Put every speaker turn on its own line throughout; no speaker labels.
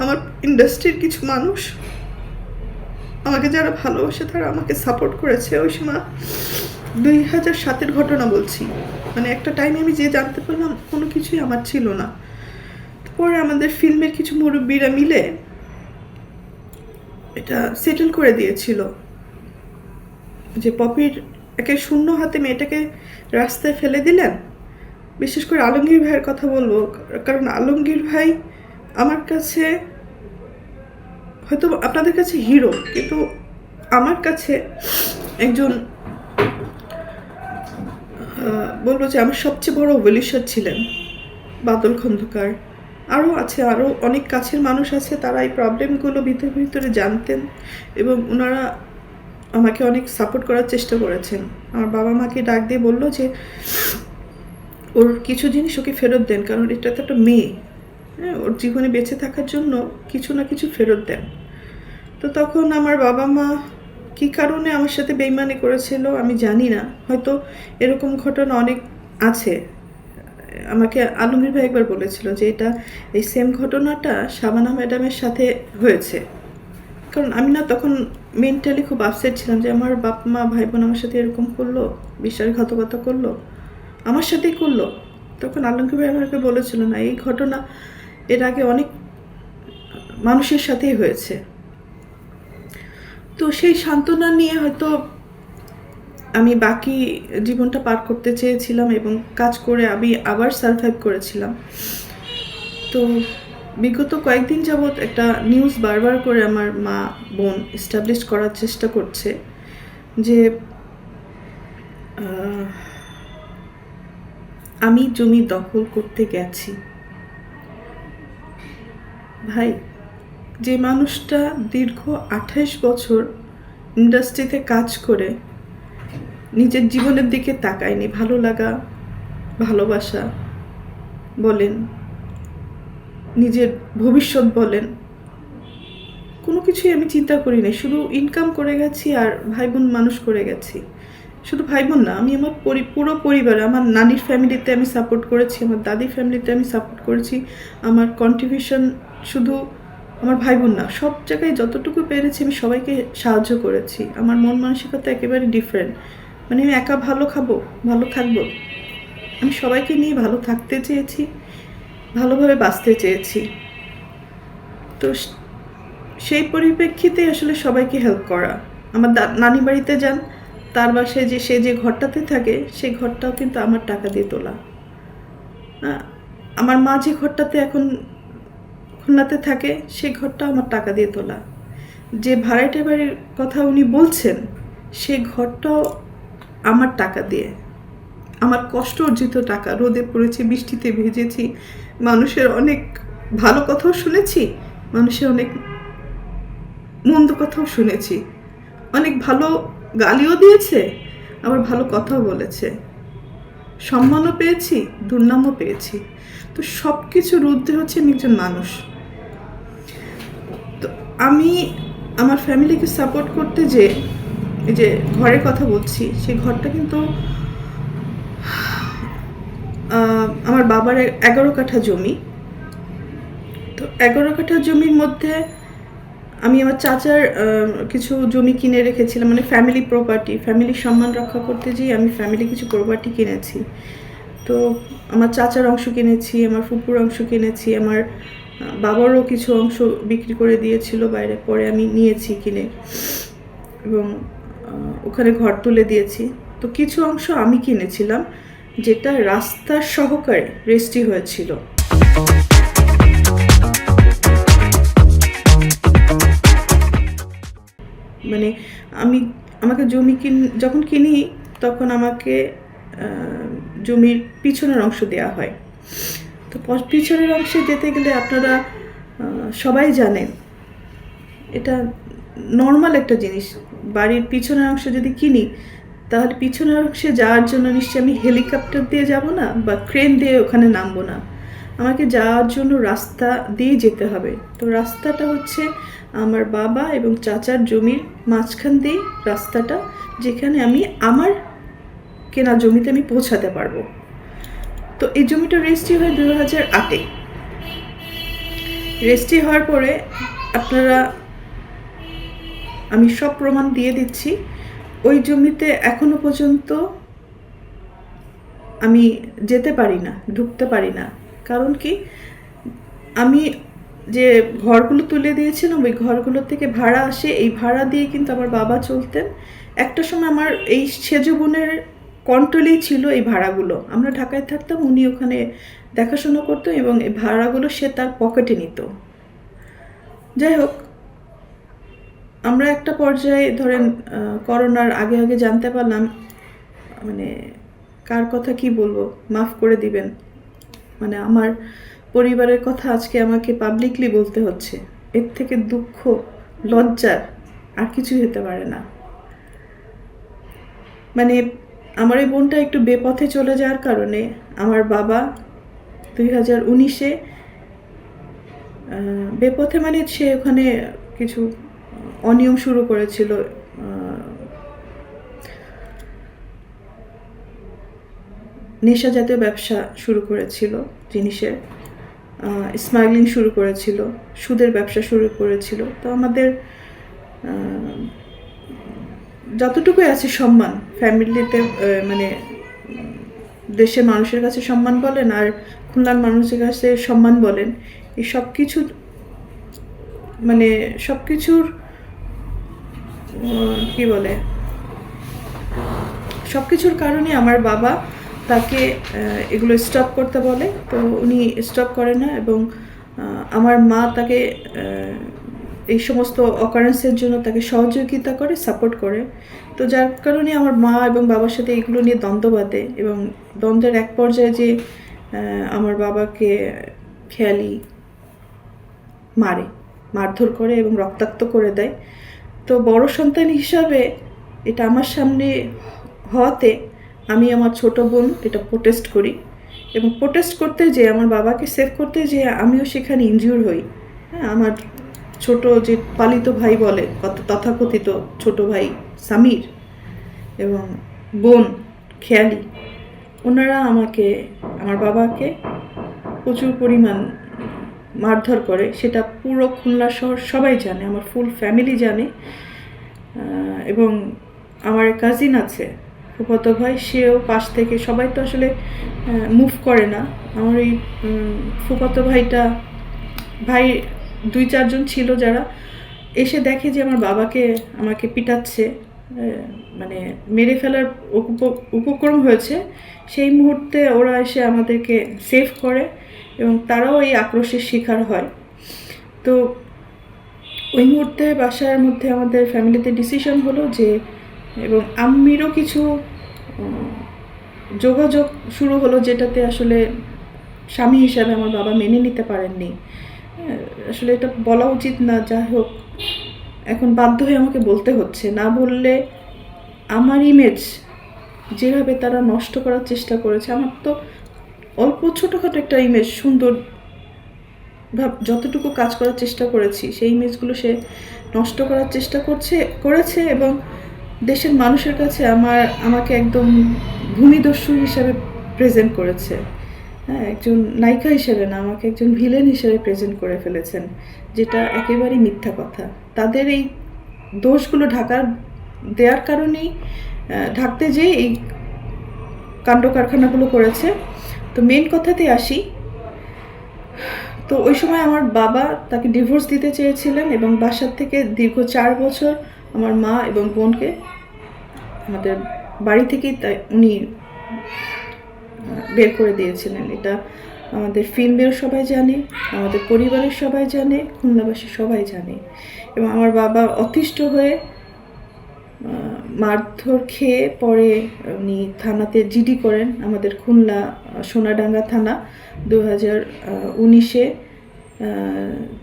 আমার ইন্ডাস্ট্রির কিছু মানুষ আমাকে যারা ভালোবাসে তারা আমাকে সাপোর্ট করেছে। ওই সময় 2007-এর ঘটনা বলছি, মানে একটা টাইমে আমি যে জানতে পারলাম কোনো কিছুই আমার ছিল না। পরে আমাদের ফিল্মের কিছু মুরব্বীরা মিলে এটা সেটেল করে দিয়েছিল যে পপির একে শূন্য হাতে মেয়েটাকে রাস্তায় ফেলে দিলেন। বিশেষ করে আলমগীর ভাইয়ের কথা বলবো, কারণ আলমগীর ভাই আমার কাছে হয়তো আপনাদের কাছে হিরো, কিন্তু আমার কাছে একজন বলবো যে আমার সবচেয়ে বড় ওয়েলিশার ছিলেন বাদল খন্দকার। আরও আছে, আরও অনেক কাছের মানুষ আছে, তারা এই প্রবলেমগুলো ভিতরে ভিতরে জানতেন এবং ওনারা আমাকে অনেক সাপোর্ট করার চেষ্টা করেছেন। আমার বাবা মাকে ডাক দিয়ে বললো যে ওর কিছু জিনিস ওকে ফেরত দেন, কারণ এটা তো একটা মেয়ে, হ্যাঁ, ওর জীবনে বেঁচে থাকার জন্য কিছু না কিছু ফেরত দেন। তো তখন আমার বাবা মা কী কারণে আমার সাথে বেইমানি করেছিল আমি জানি না, হয়তো এরকম ঘটনা অনেক আছে। আমাকে আলমগীর ভাই একবার বলেছিল যে এটা এই সেম ঘটনাটা শাবানা ম্যাডামের সাথে হয়েছে। কারণ আমি না তখন মেন্টালি খুব আপসেট ছিলাম যে আমার বাপ মা ভাই বোন আমার সাথে এরকম করলো, বিশ্বাসঘাতকতা করলো, আমার সাথেই করলো। তখন আলমগীর ভাই আমাকে বলেছিল না, এই ঘটনা এর আগে অনেক মানুষের সাথেই হয়েছে। তো সেই সান্ত্বনা নিয়ে হয়তো আমি বাকি জীবনটা পার করতে চেয়েছিলাম এবং কাজ করে আমি আবার সারভাইভ করেছিলাম। তো বিগত কয়েকদিন যাবৎ একটা নিউজ বারবার করে আমার মা বোন এস্টাবলিশ করার চেষ্টা করছে যে আমি জমি দখল করতে গেছি। ভাই, যে মানুষটা দীর্ঘ 28 বছর ইন্ডাস্ট্রিতে কাজ করে নিজের জীবনের দিকে তাকায়নি, ভালো লাগা, ভালোবাসা বলেন, নিজের ভবিষ্যৎ বলেন, কোনো কিছুই আমি চিন্তা করি না। শুধু ইনকাম করে গেছি আর ভাই বোন মানুষ করে গেছি। শুধু ভাই বোন না, আমি আমার পুরো পরিবার, আমার নানির ফ্যামিলিতে আমি সাপোর্ট করেছি, আমার দাদির ফ্যামিলিতে আমি সাপোর্ট করেছি। আমার কন্ট্রিবিউশন শুধু আমার ভাই বোন না, সব জায়গায় যতটুকু পেরেছি আমি সবাইকে সাহায্য করেছি। আমার মন মানসিকতা একেবারে ডিফারেন্ট। মানে আমি একা ভালো খাবো, ভালো থাকবো, আমি সবাইকে নিয়ে ভালো থাকতে চেয়েছি, ভালোভাবে বাঁচতে চেয়েছি। তো সেই পরিপ্রেক্ষিতে আসলে সবাইকে হেল্প করা। আমার নানি বাড়িতে যান, তার বাসায় যে সে যে ঘরটাতে থাকে সেই ঘরটাও কিন্তু আমার টাকা দিয়ে তোলা। আমার মা যে ঘরটাতে এখন খুলনাতে থাকে সেই ঘরটাও আমার টাকা দিয়ে তোলা। যে ভাড়াটে বাড়ির কথা উনি বলছেন সেই ঘরটাও আমার টাকা দিয়ে, আমার কষ্ট অর্জিত টাকা। রোদে পড়েছি, বৃষ্টিতে ভিজেছি, মানুষের অনেক ভালো কথাও শুনেছি, মানুষের অনেক মন্দ কথাও শুনেছি, অনেক ভালো গালিও দিয়েছে, আবার ভালো কথাও বলেছে, সম্মানও পেয়েছি, দুর্নামও পেয়েছি। তো সব কিছুর ঊর্ধ্বে হচ্ছে আমি একজন মানুষ। তো আমি আমার ফ্যামিলিকে সাপোর্ট করতে যে এই যে ঘরের কথা বলছি, সেই ঘরটা কিন্তু আমার বাবার 11 কাঠা জমি। তো 11 কাঠা জমির মধ্যে আমি আমার চাচার কিছু জমি কিনে রেখেছিলাম, মানে ফ্যামিলি প্রপার্টি, ফ্যামিলির সম্মান রক্ষা করতে যেয়ে আমি ফ্যামিলি কিছু প্রপার্টি কিনেছি। তো আমার চাচার অংশ কিনেছি, আমার ফুপুর অংশ কিনেছি, আমার বাবারও কিছু অংশ বিক্রি করে দিয়েছিল বাইরে, পরে আমি নিয়েছি কিনে এবং ওখানে ঘর তুলে দিয়েছি। তো কিছু অংশ আমি কিনেছিলাম যেটা রাস্তার সহকারে রেজিস্ট্রি হয়েছিল। মানে আমাকে জমি যখন কিনি তখন আমাকে জমির পিছনের অংশ দেওয়া হয়। তো পিছনের অংশে যেতে গেলে আপনারা সবাই জানেন এটা নর্মাল একটা জিনিস। বাড়ির পিছনের অংশ যদি কিনি তাহলে পিছনের অংশে যাওয়ার জন্য নিশ্চয়ই আমি হেলিকপ্টার দিয়ে যাব না বা ক্রেন দিয়ে ওখানে নামবো না, আমাকে যাওয়ার জন্য রাস্তা দিয়ে যেতে হবে। তো রাস্তাটা হচ্ছে আমার বাবা এবং চাচার জমির মাঝখান দিয়ে রাস্তাটা, যেখানে আমি আমার কেনা জমিতে আমি পৌঁছাতে পারবো। তো এই জমিটা রেজিস্ট্রি হয় 2008-এ। রেজিস্ট্রি হওয়ার পরে আপনারা, আমি সব প্রমাণ দিয়ে দিচ্ছি, ওই জমিতে এখনো পর্যন্ত আমি যেতে পারি না, ঢুকতে পারি না। কারণ কি, আমি যে ঘরগুলো তুলে দিয়েছিলাম ওই ঘরগুলো থেকে ভাড়া আসে, এই ভাড়া দিয়ে কিন্তু আমার বাবা চলতেন। একটা সময় আমার এই সেজ বোনের কন্ট্রোলেই ছিল এই ভাড়াগুলো। আমরা ঢাকায় থাকতাম, উনি ওখানে দেখাশোনা করতো এবং এই ভাড়াগুলো সে তার পকেটে নিত। যাই হোক, আমরা একটা পর্যায়ে ধরেন করোনার আগে আগে জানতে পারলাম, মানে কার কথা কি বলবো, মাফ করে দিবেন, মানে আমার পরিবারের কথা আজকে আমাকে পাবলিকলি বলতে হচ্ছে। এর থেকে দুঃখ, লজ্জার আর কিছুই হতে পারে না। মানে আমার এই বোনটা একটু বেপথে চলে যাওয়ার কারণে আমার বাবা 2019-এ বেপথে, মানে সে ওখানে কিছু অনিয়ম শুরু করেছিল, নেশা জাতীয় ব্যবসা শুরু করেছিল, জিনিসের স্মাগলিং শুরু করেছিল, সুদের ব্যবসা শুরু করেছিল। তো আমাদের যতটুকুই আছে সম্মান ফ্যামিলিতে, মানে দেশের মানুষের কাছে সম্মান বলেন আর খুলনার মানুষের কাছে সম্মান বলেন, এই সব কিছু, মানে সব কিছুর কী বলে, সব কিছুর কারণে আমার বাবা তাকে এগুলো স্টপ করতে বলে, তো উনি স্টপ করে না। এবং আমার মা তাকে এই সমস্ত অকারেন্সের জন্য তাকে সহযোগিতা করে, সাপোর্ট করে। তো যার কারণে আমার মা এবং বাবার সাথে এগুলো নিয়ে দ্বন্দ্ব বাঁধে, এবং দ্বন্দ্বের এক পর্যায়ে যে আমার বাবাকে খেয়ালি মারে, মারধর করে এবং রক্তাক্ত করে দেয়। তো বড় সন্তান হিসাবে এটা আমার সামনে হওয়াতে আমি আমার ছোট বোন এটা প্রোটেস্ট করি, এবং প্রোটেস্ট করতে যেয়ে আমার বাবাকে সেভ করতে যেয়ে আমিও সেখানে ইনজিউর হই। হ্যাঁ, আমার ছোট যে পালিত ভাই বলে, তথাকথিত ছোট ভাই সামির এবং বোন খেয়ালি, ওনারা আমাকে, আমার বাবাকে প্রচুর পরিমাণ মারধর করে। সেটা পুরো খুলনা শহর সবাই জানে, আমার ফুল ফ্যামিলি জানে। এবং আমার কাজিন আছে, ফুফাতো ভাই, সেও পাশ থেকে, সবাই তো আসলে মুভ করে না। আমার এই ফুফাতো ভাইটা, ভাই 2-4 জন ছিল যারা এসে দেখে যে আমার বাবাকে আমাকে পিটাচ্ছে, মানে মেরে ফেলার উপক্রম হয়েছে, সেই মুহূর্তে ওরা এসে আমাদেরকে সেভ করে এবং তারাও এই আক্রোশের শিকার হয়। তো ওই মুহূর্তে বাসার মধ্যে আমাদের ফ্যামিলিতে ডিসিশন হলো যে, এবং আম্মিরও কিছু যোগাযোগ শুরু হলো, যেটাতে আসলে স্বামী হিসাবে আমার বাবা মেনে নিতে পারেননি। আসলে এটা বলা উচিত না, যাই হোক এখন বাধ্য হয়ে আমাকে বলতে হচ্ছে। না বললে আমার ইমেজ যেভাবে তারা নষ্ট করার চেষ্টা করেছে, আমার তো অল্প ছোটোখাটো একটা ইমেজ, সুন্দর যতটুকু কাজ করার চেষ্টা করেছি সেই ইমেজগুলো সে নষ্ট করার চেষ্টা করেছে এবং দেশের মানুষের কাছে আমাকে একদম ভূমিদস্যু হিসাবে প্রেজেন্ট করেছে। হ্যাঁ, একজন নায়িকা হিসেবে না, আমাকে একজন ভিলেন হিসেবে প্রেজেন্ট করে ফেলেছেন, যেটা একেবারেই মিথ্যা কথা। তাদের এই দোষগুলো দেওয়ার কারণেই, ঢাকতে যেয়ে এই কাণ্ড কারখানাগুলো করেছে। তো মেন কথাতে আসি, তো ওই সময় আমার বাবা তাকে ডিভোর্স দিতে চেয়েছিলেন এবং বাসার থেকে দীর্ঘ 4 বছর আমার মা এবং বোনকে আমাদের বাড়ি থেকেই উনি বের করে দিয়েছিলেন। এটা আমাদের ফিল্মের সবাই জানে, আমাদের পরিবারের সবাই জানে, খুলনাবাসী সবাই জানে। এবং আমার বাবা অতিষ্ঠ হয়ে মারধর খেয়ে পরে উনি থানাতে জিডি করেন, আমাদের খুলনা সোনাডাঙ্গা থানা। 2019-এ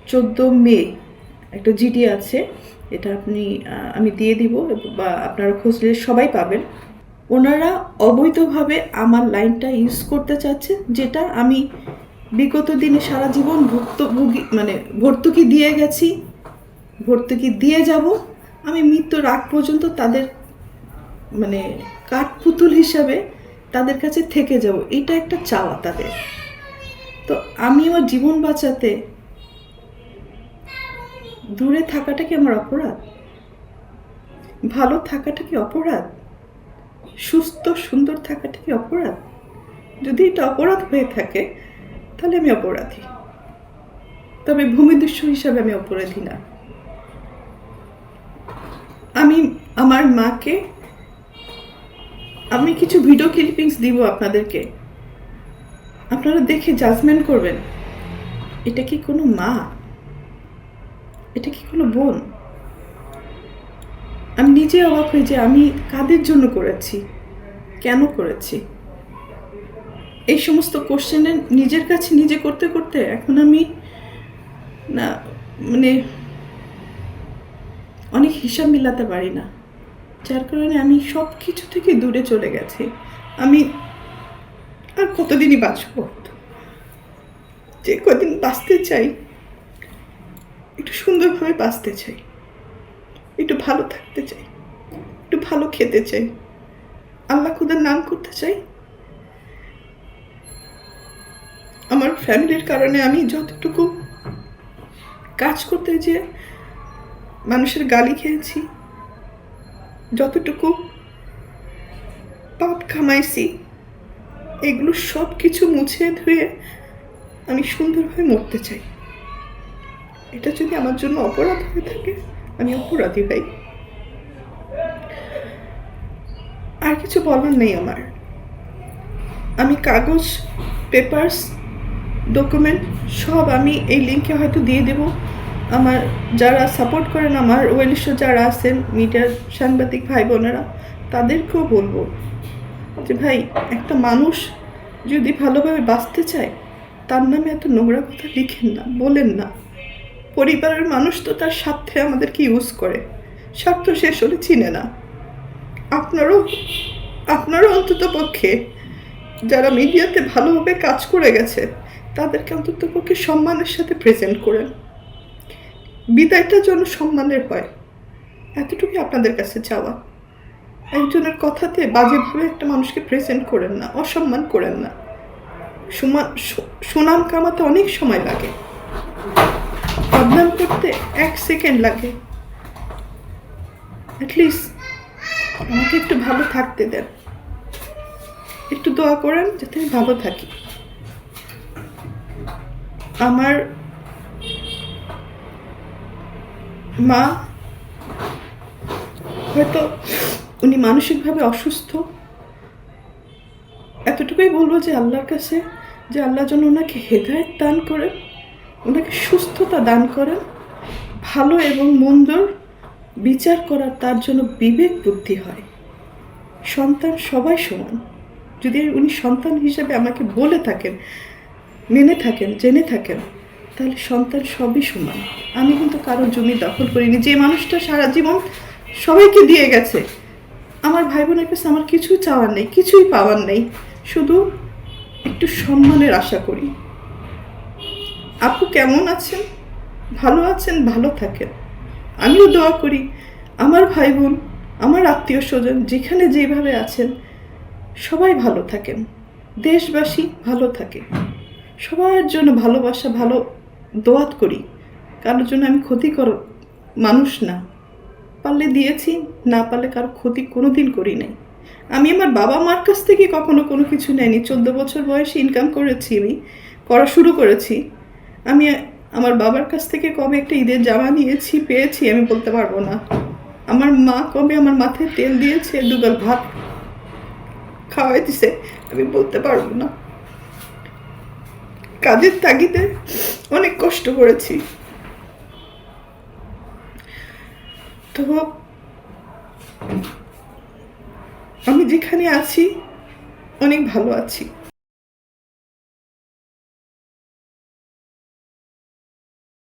14 মে একটা জিডি আছে, এটা আমি দিয়ে দিব, বা আপনারা খুঁজলে সবাই পাবেন। ওনারা অবৈধভাবে আমার লাইনটা ইউজ করতে চাচ্ছে, যেটা আমি বিগত দিনে সারা জীবন ভর্তুকি দিয়ে গেছি, ভর্তুকি দিয়ে যাব, আমি মৃত্যুর আগ পর্যন্ত তাদের কাঠপুতুল হিসাবে তাদের কাছে থেকে যাব, এটা একটা চাওয়া তাদের। তো আমি আমার জীবন বাঁচাতে দূরে থাকাটা কি আমার অপরাধ? ভালো থাকাটা কি অপরাধ? সুস্থ সুন্দর থাকাটা কি অপরাধ? যদি এটা অপরাধ হয়ে থাকে তাহলে আমি অপরাধী, তবে ভূমিদস্যু হিসাবে আমি অপরাধী না। আমি আমার মাকে, আমি কিছু ভিডিও ক্লিপিংস দিব আপনাদেরকে, আপনারা দেখে জাজমেন্ট করবেন এটা কি কোনো মা, এটা কি কোনো বোন? আমি নিজে অবাক হই যে আমি কাদের জন্য করেছি, কেন করেছি। এই সমস্ত কোশ্চেনের নিজের কাছে নিজে করতে করতে এখন আমি না মানে অনেক হিসাব মিলাতে পারি না, যার কারণে আমি সব কিছু থেকে দূরে চলে গেছি। আমি আর কতদিনই বাঁচব? যে কদিন বাঁচতে চাই একটু সুন্দরভাবে বাঁচতে চাই, একটু ভালো থাকতে চাই, একটু ভালো খেতে চাই, আল্লাহ খুদার নাম করতে চাই। আমার ফ্যামিলির কারণে আমি যতটুকু কাজ করতে যেয়ে মানুষের গালি খেয়েছি, যতটুকু পাপ কামাইছি, এগুলো সব কিছু মুছে ধুয়ে আমি সুন্দরভাবে মরতে চাই। এটা যদি আমার জন্য অপরাধ হয়ে থাকে আমি অপরাধী ভাই। আর কিছু বলার নেই আমার। আমি কাগজ, পেপারস, ডকুমেন্ট সব আমি এই লিঙ্কে হয়তো দিয়ে দেব। আমার যারা সাপোর্ট করেন, আমার ওয়েলিশ যারা আছেন, মিডিয়ার সাংবাদিক ভাই বোনেরা, তাদেরকেও বলবো যে ভাই, একটা মানুষ যদি ভালোভাবে বাঁচতে চায় তার নামে এত নোংরা কথা লিখেন না, বলেন না। পরিবারের মানুষ তো তার স্বার্থে আমাদেরকে ইউজ করে, স্বার্থ শেষ হলে চিনে না। আপনারও অন্তত পক্ষে যারা মিডিয়াতে ভালোভাবে কাজ করে গেছে তাদেরকে অন্তত পক্ষে সম্মানের সাথে প্রেজেন্ট করেন। বিদায়টা যেন সম্মানের হয়, এতটুকুই আপনাদের কাছে চাওয়া। একজনের কথাতে বাজেভাবে একটা মানুষকে প্রেজেন্ট করেন না, অসম্মান করেন না। সুনাম কামাতে অনেক সময় লাগে, বদনাম করতে 1 সেকেন্ড লাগে। অ্যাটলিস্ট আমাকে একটু ভালো থাকতে দেন, একটু দোয়া করেন যাতে আমি ভালো থাকি। আমার মা হয়তো উনি মানসিকভাবে অসুস্থ, এতটুকুই বলবো যে আল্লাহর কাছে যে আল্লাহ যেন ওনাকে হেদায়েত দান করেন, ওনাকে সুস্থতা দান করেন, ভালো এবং মন্দর বিচার করার তার জন্য বিবেক বুদ্ধি হয়। সন্তান সবাই সমান, যদি উনি সন্তান হিসেবে আমাকে বলে থাকেন, মেনে থাকেন, জেনে থাকেন, তাহলে সন্তান সবই সমান। আমি কিন্তু কারো জমি দখল করিনি। যে মানুষটা সারা জীবন সবাইকে দিয়ে গেছে, আমার ভাই বোনের কাছে আমার কিছু চাওয়ার নেই, কিছুই পাওয়ার নেই, শুধু একটু সম্মানের আশা করি। আপু কেমন আছেন? ভালো আছেন? ভালো থাকেন। আমিও দোয়া করি আমার ভাই বোন, আমার আত্মীয় স্বজন যেখানে যেভাবে আছেন সবাই ভালো থাকেন, দেশবাসী ভালো থাকে, সবার জন্য ভালোবাসা, ভালো দোয়াত করি। কারোর জন্য আমি ক্ষতিকর মানুষ না, পারলে দিয়েছি, না পারলে কারো ক্ষতি কোনোদিন করি নাই। আমি আমার বাবা মার কাছ থেকে কখনো কোনো কিছু নেয়নি। 14 বছর বয়সে ইনকাম করেছি, আমি করা শুরু করেছি। আমি আমার বাবার কাছ থেকে কবে একটা ঈদের জামা নিয়েছি, পেয়েছি আমি বলতে পারবো না। আমার মা কবে আমার মাথায় তেল দিয়েছে, দুগাল ভাত খাওয়াই দিছে আমি বলতে পারবো না। কাজের তাগিদে অনেক কষ্ট করেছি। তো আমি যেখানে আছি অনেক ভালো আছি।